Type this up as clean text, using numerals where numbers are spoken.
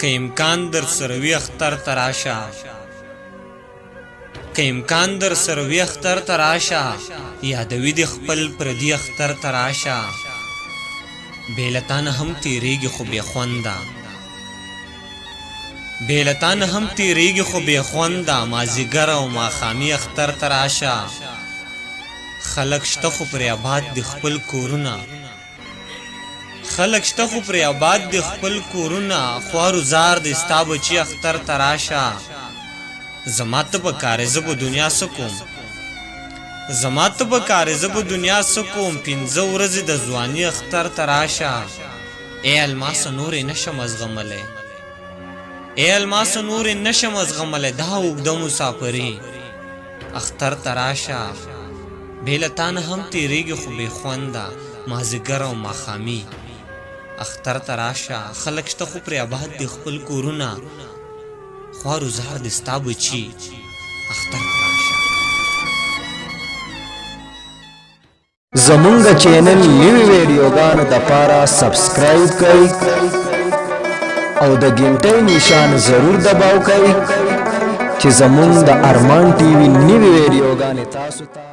که امکان در سروی اختر تراشا، که امکان در سروی اختر تراشا، یادوی دی خپل پردی اختر تراشا. بیلتان هم تیریگی خو بی خوندا، بیلتان هم تیریگی خو بی خوندا، مازیگر و ماخامی اختر تراشا. خلق شته خو پر آباد دی خپل کورونه، خلق شته خو پر آباد دی خپل کورونه، خوارو زار دی ستا بچی اختر تراشا. زما ته پکار زه په دنیا سکوم، زما ته پکار زه په دنیا سکوم، پنځه ورځې د ځواني اختر تراشا. ای الماس نور نشم از غمله، ای الماس نور نشم از غمله، دا اوږده مسافري اختر تراشا. بیلتان هم تیریږي خو بې خونده، مازدیګر او ماښامي اختر تراشا. خلک شته خو پرې آباد دي خپل کورونه، خوارو زار دي ستا بچي اختر تراشا. زمونږ چینل نوی ویډیوګانو دپاره سبسکرایب کړئ او د ګنټۍ نشان ضرور دباو کړئ چې زمونږ د ارمان ټي وي نوی ویډیوګانې تاسو ته